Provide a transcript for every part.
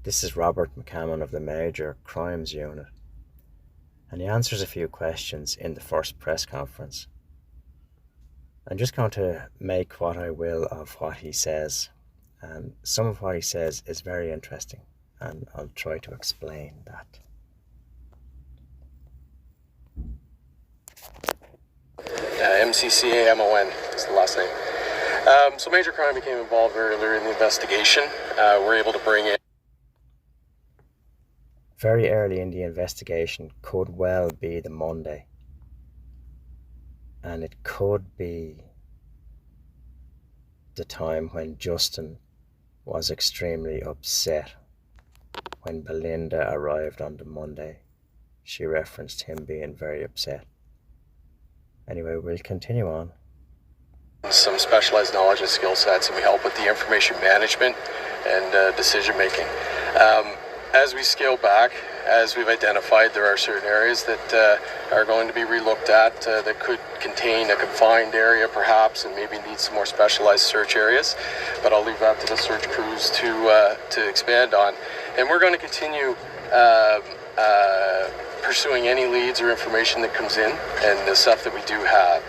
This is Robert McCammon of the Major Crimes Unit, and he answers a few questions in the first press conference. I'm just going to make what I will of what he says, and some of what he says is very interesting, and I'll try to explain that. MCCAMON is the last name. So Major Crime became involved earlier in the investigation. We're able to bring in. Very early in the investigation could well be the Monday, and it could be the time when Justin was extremely upset. When Belinda arrived on the Monday, she referenced him being very upset. Anyway, we'll continue on. Some specialized knowledge and skill sets, and we help with the information management and decision making. As we scale back, as we've identified, there are certain areas that are going to be relooked at that could contain a confined area perhaps, and maybe need some more specialized search areas, but I'll leave that to the search crews to expand on. And we're going to continue pursuing any leads or information that comes in, and the stuff that we do have.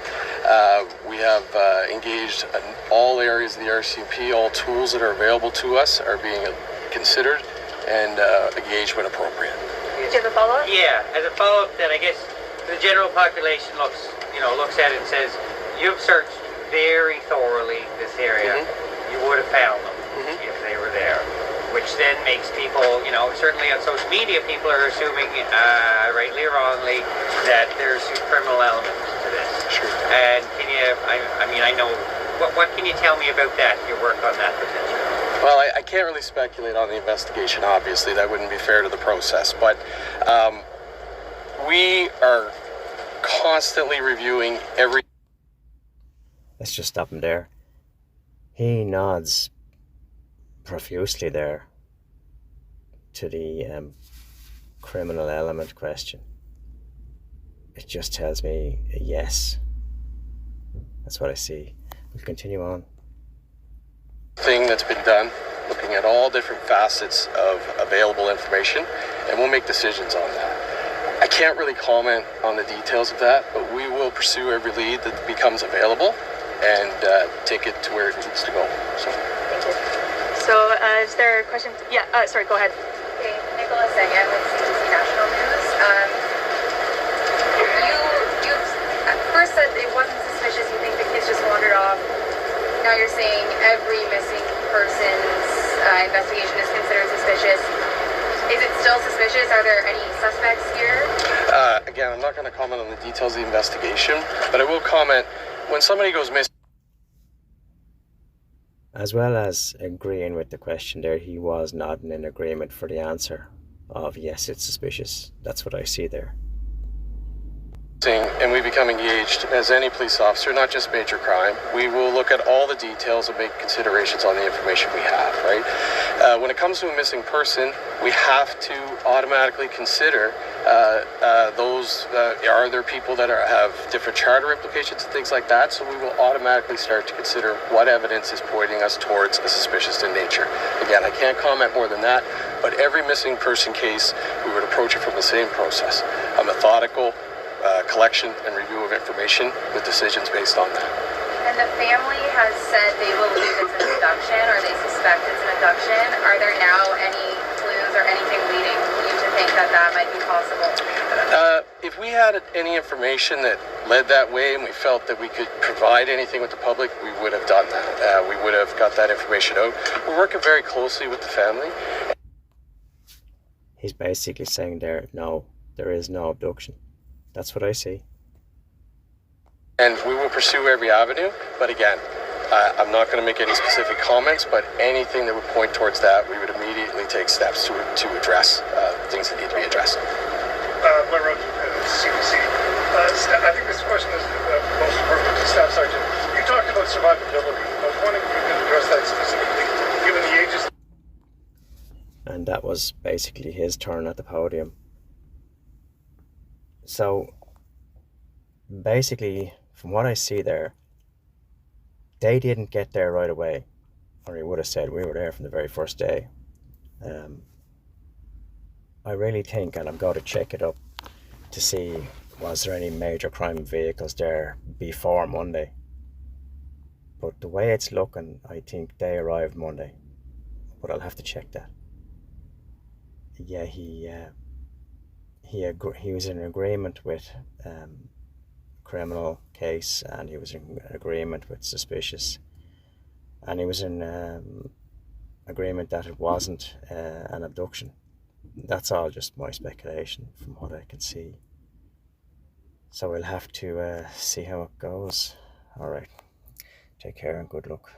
We have engaged in all areas of the RCMP. All tools that are available to us are being considered and engaged when appropriate. Do you have a follow-up? Yeah, as a follow-up, then I guess the general population looks at it and says, "You've searched very thoroughly this area. Mm-hmm. You would have found them if they were there." Which then makes people, certainly on social media, people are assuming, rightly or wrongly, that there's a criminal element to this. Sure. And can you, I know, what can you tell me about that, your work on that potentially? Well, I can't really speculate on the investigation, obviously. That wouldn't be fair to the process. But we are constantly reviewing every... Let's just stop him there. He nods profusely there to the criminal element question. It just tells me a yes. That's what I see. We'll continue on. Thing that's been done, looking at all different facets of available information, and we'll make decisions on that. I can't really comment on the details of that, but we will pursue every lead that becomes available and take it to where it needs to go. So. Thank you. So, is there a question? Yeah, sorry, go ahead. Okay, Nicholas again with CBC National News. You at first said it wasn't suspicious, you think the kids just wandered off. Now you're saying every missing person's investigation is considered suspicious. Is it still suspicious? Are there any suspects here? Again, I'm not going to comment on the details of the investigation, but I will comment when somebody goes missing. As well as agreeing with the question there, he was nodding in agreement for the answer of yes, it's suspicious. That's what I see there. And we become engaged as any police officer, not just major crime. We will look at all the details and make considerations on the information we have, right? When it comes to a missing person, we have to automatically consider are there people that have different charter implications and things like that? So we will automatically start to consider what evidence is pointing us towards a suspicious in nature. Again, I can't comment more than that, but every missing person case, we would approach it from the same process. A methodical collection and review of information with decisions based on that. And the family has said they believe it's an abduction, or they suspect it's an abduction. Are there now any clues or anything leading you to think that might be possible? If we had any information that led that way and we felt that we could provide anything with the public, we would have done that. We would have got that information out. We're working very closely with the family. He's basically saying there is no abduction. That's what I see. And we will pursue every avenue, but again, I'm not going to make any specific comments, but anything that would point towards that, we would immediately take steps to address things that need to be addressed. Glenn Rhodes, CBC. I think this question is most important to Staff Sergeant. You talked about survivability. I was wondering if you could address that specifically, given the ages. And that was basically his turn at the podium. So, basically, from what I see there, they didn't get there right away, or he would have said we were there from the very first day. I really think, and I'm going to check it up to see was there any major crime vehicles there before Monday. But the way it's looking, I think they arrived Monday. But I'll have to check that. Yeah, he was in agreement with criminal case, and he was in agreement with suspicious, and he was in agreement that it wasn't an abduction. That's all just my speculation from what I can see. So we'll have to see how it goes. All right. Take care and good luck.